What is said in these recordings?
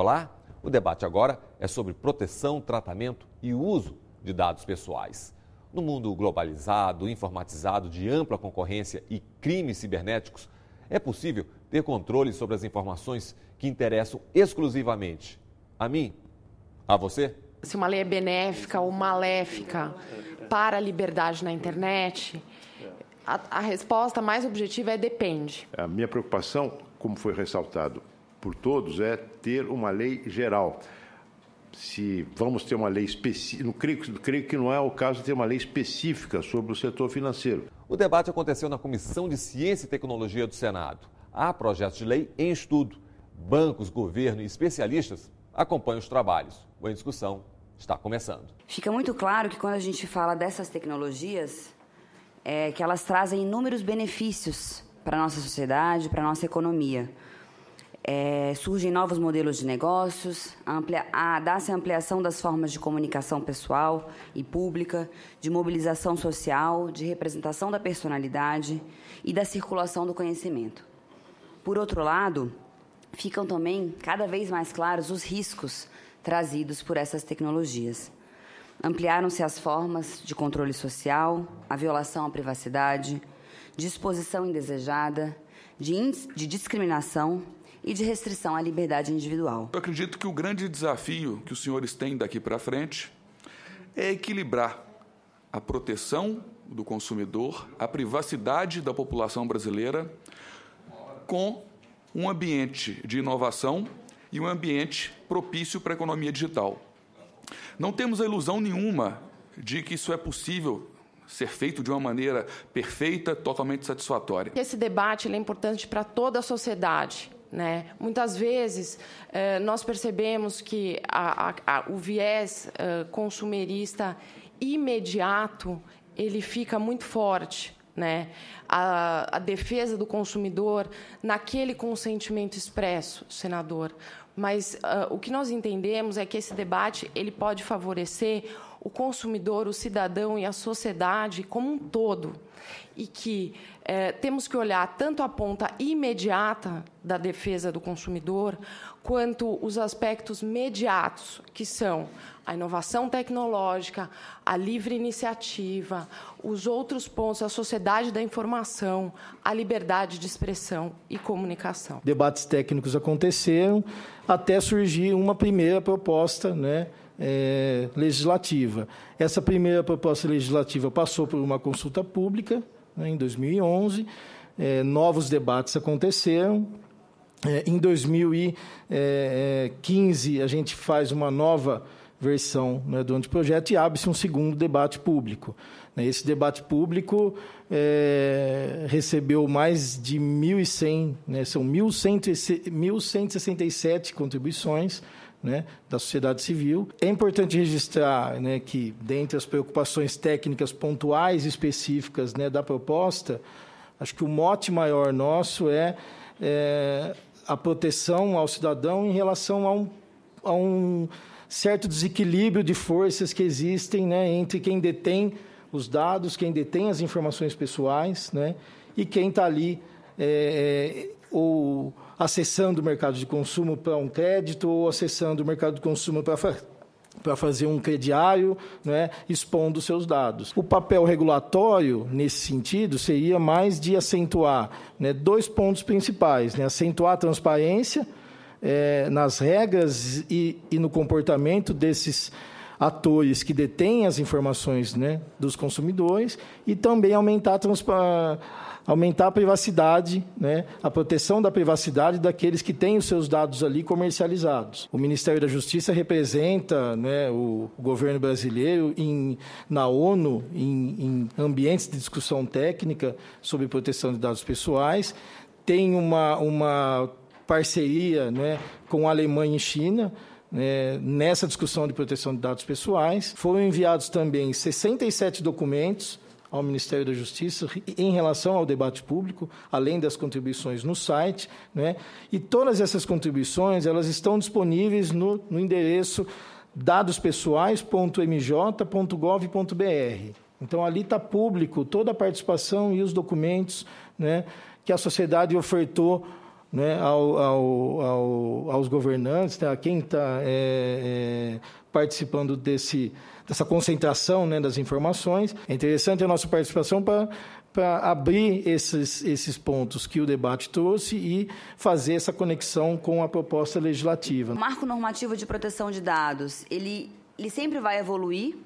Olá, o debate agora é sobre proteção, tratamento e uso de dados pessoais. No mundo globalizado, informatizado, de ampla concorrência e crimes cibernéticos, é possível ter controle sobre as informações que interessam exclusivamente a mim, a você? Se uma lei é benéfica ou maléfica para a liberdade na internet, a resposta mais objetiva é depende. A minha preocupação, como foi ressaltado por todos, é ter uma lei geral. Se vamos ter uma lei específica, creio que não é o caso de ter uma lei específica sobre o setor financeiro. O debate aconteceu na Comissão de Ciência e Tecnologia do Senado. Há projetos de lei em estudo. Bancos, governo e especialistas acompanham os trabalhos. A discussão está começando. Fica muito claro que quando a gente fala dessas tecnologias, que elas trazem inúmeros benefícios para a nossa sociedade, para a nossa economia. Surgem novos modelos de negócios, dá-se a ampliação das formas de comunicação pessoal e pública, de mobilização social, de representação da personalidade e da circulação do conhecimento. Por outro lado, ficam também cada vez mais claros os riscos trazidos por essas tecnologias. Ampliaram-se as formas de controle social, a violação à privacidade, de exposição indesejada, de discriminação e de restrição à liberdade individual. Eu acredito que o grande desafio que os senhores têm daqui para frente é equilibrar a proteção do consumidor, a privacidade da população brasileira com um ambiente de inovação e um ambiente propício para a economia digital. Não temos a ilusão nenhuma de que isso é possível ser feito de uma maneira perfeita, totalmente satisfatória. Esse debate é importante para toda a sociedade. Muitas vezes nós percebemos que o viés consumerista imediato ele fica muito forte. A defesa do consumidor naquele consentimento expresso, senador. Mas o que nós entendemos é que esse debate ele pode favorecer o consumidor, o cidadão e a sociedade como um todo. E que temos que olhar tanto a ponta imediata da defesa do consumidor, quanto os aspectos mediatos, que são a inovação tecnológica, a livre iniciativa, os outros pontos, a sociedade da informação, a liberdade de expressão e comunicação. Debates técnicos aconteceram até surgir uma primeira proposta, legislativa. Essa primeira proposta legislativa passou por uma consulta pública, em 2011, novos debates aconteceram. Em 2015, a gente faz uma nova versão do anteprojeto e abre-se um segundo debate público. Esse debate público recebeu mais de 1.100, são 1.167 contribuições, da sociedade civil. É importante registrar que, dentre as preocupações técnicas pontuais e específicas da proposta, acho que o mote maior nosso é a proteção ao cidadão em relação a um certo desequilíbrio de forças que existem entre quem detém os dados, quem detém as informações pessoais, e quem está ali ou acessando o mercado de consumo para um crédito ou acessando o mercado de consumo para fazer um crediário, expondo seus dados. O papel regulatório, nesse sentido, seria mais de acentuar dois pontos principais, acentuar a transparência nas regras e no comportamento desses atores que detêm as informações dos consumidores e também aumentar a privacidade, a proteção da privacidade daqueles que têm os seus dados ali comercializados. O Ministério da Justiça representa o governo brasileiro na ONU, em ambientes de discussão técnica sobre proteção de dados pessoais, tem uma parceria com a Alemanha e China, nessa discussão de proteção de dados pessoais. Foram enviados também 67 documentos ao Ministério da Justiça em relação ao debate público, além das contribuições no site, e todas essas contribuições elas estão disponíveis no endereço dadospessoais.mj.gov.br. Então, ali está público toda a participação e os documentos que a sociedade ofertou né, aos governantes, né, a quem está participando dessa concentração, né, das informações. É interessante a nossa participação para abrir esses pontos que o debate trouxe e fazer essa conexão com a proposta legislativa. O marco normativo de proteção de dados, ele sempre vai evoluir,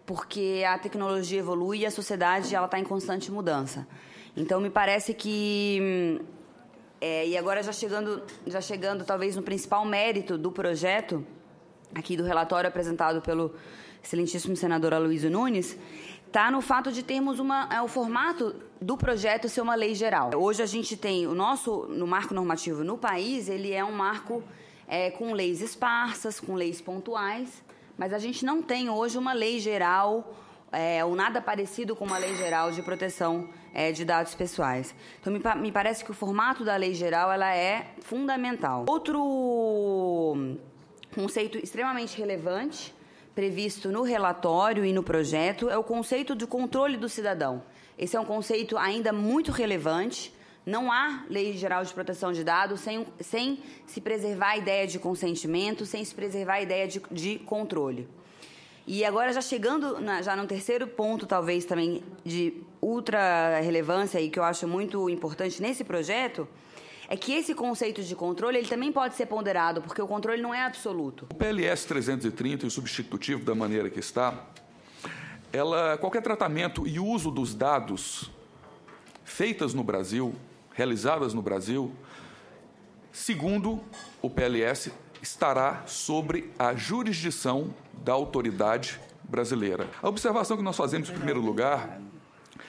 porque a tecnologia evolui e a sociedade está em constante mudança. Então, me parece que... e agora já chegando talvez no principal mérito do projeto, aqui do relatório apresentado pelo excelentíssimo senador Aloysio Nunes, está no fato de termos o formato do projeto ser uma lei geral. Hoje a gente tem no marco normativo no país, ele é um marco com leis esparsas, com leis pontuais, mas a gente não tem hoje uma lei geral ou nada parecido com uma lei geral de proteção de dados pessoais. Então, me parece que o formato da lei geral ela é fundamental. Outro conceito extremamente relevante, previsto no relatório e no projeto, é o conceito de controle do cidadão. Esse é um conceito ainda muito relevante. Não há lei geral de proteção de dados sem se preservar a ideia de consentimento, sem se preservar a ideia de controle. E agora, já chegando já no terceiro ponto, talvez também de ultra relevância e que eu acho muito importante nesse projeto, é que esse conceito de controle ele também pode ser ponderado, porque o controle não é absoluto. O PLS 330 e o substitutivo da maneira que está, qualquer tratamento e uso dos dados feitas no Brasil, realizadas no Brasil, segundo o PLS, estará sobre a jurisdição da autoridade brasileira. A observação que nós fazemos, em primeiro lugar,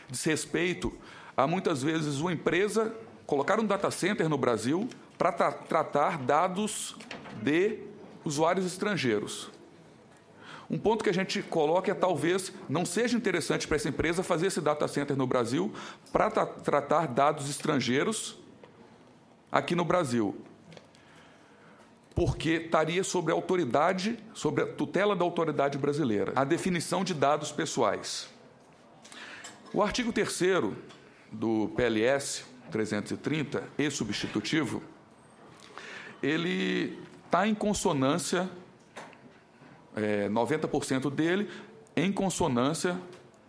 diz respeito a, muitas vezes, uma empresa colocar um data center no Brasil para tratar dados de usuários estrangeiros. Um ponto que a gente coloca talvez não seja interessante para essa empresa fazer esse data center no Brasil para tratar dados estrangeiros aqui no Brasil, porque estaria sobre a tutela da autoridade brasileira, a definição de dados pessoais. O artigo 3º do PLS 330 e substitutivo, ele está em consonância, 90% dele, em consonância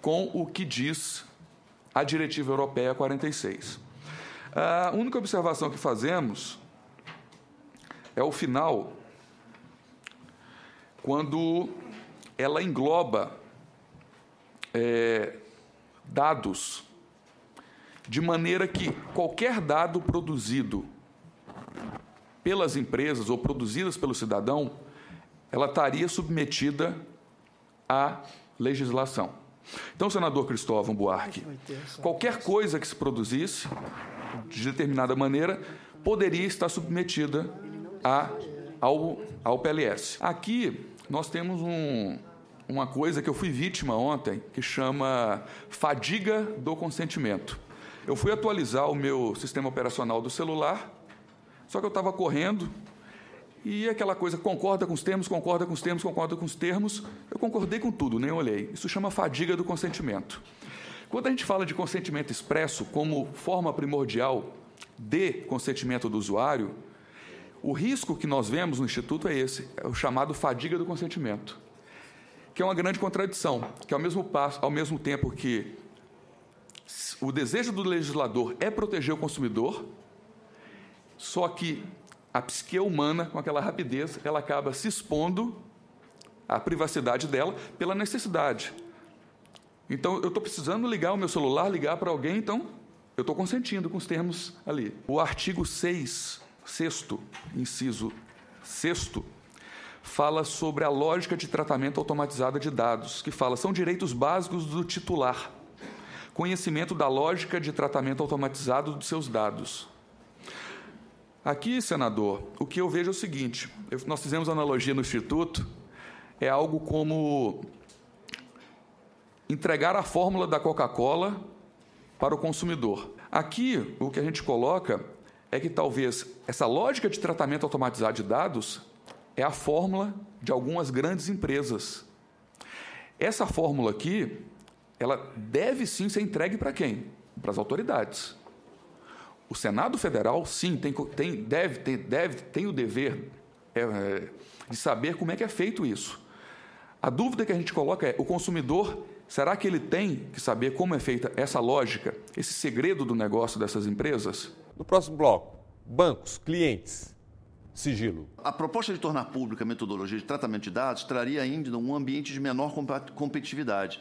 com o que diz a Diretiva Europeia 46. A única observação que fazemos é o final, quando ela engloba dados, de maneira que qualquer dado produzido pelas empresas ou produzidas pelo cidadão, ela estaria submetida à legislação. Então, senador Cristóvão Buarque, qualquer coisa que se produzisse, de determinada maneira, poderia estar submetida ao PLS. Aqui, nós temos uma coisa que eu fui vítima ontem, que chama fadiga do consentimento. Eu fui atualizar o meu sistema operacional do celular, só que eu estava correndo e aquela coisa, concorda com os termos, concorda com os termos, concorda com os termos. Eu concordei com tudo, nem olhei. Isso chama fadiga do consentimento. Quando a gente fala de consentimento expresso como forma primordial de consentimento do usuário, o risco que nós vemos no Instituto é esse, é o chamado fadiga do consentimento, que é uma grande contradição, que ao mesmo tempo que o desejo do legislador é proteger o consumidor, só que a psique humana, com aquela rapidez, ela acaba se expondo à privacidade dela pela necessidade. Então, eu estou precisando ligar o meu celular, ligar para alguém, então eu estou consentindo com os termos ali. O artigo 6º, inciso 6º, fala sobre a lógica de tratamento automatizado de dados, que fala, são direitos básicos do titular, conhecimento da lógica de tratamento automatizado dos seus dados. Aqui, senador, o que eu vejo é o seguinte, nós fizemos analogia no Instituto, é algo como entregar a fórmula da Coca-Cola para o consumidor. Aqui, o que a gente coloca é que talvez essa lógica de tratamento automatizado de dados é a fórmula de algumas grandes empresas. Essa fórmula aqui, ela deve sim ser entregue para quem? Para as autoridades. O Senado Federal, sim, tem o dever de saber como é que é feito isso. A dúvida que a gente coloca é, o consumidor, será que ele tem que saber como é feita essa lógica, esse segredo do negócio dessas empresas? No próximo bloco, bancos, clientes, sigilo. A proposta de tornar pública a metodologia de tratamento de dados traria ainda um ambiente de menor competitividade.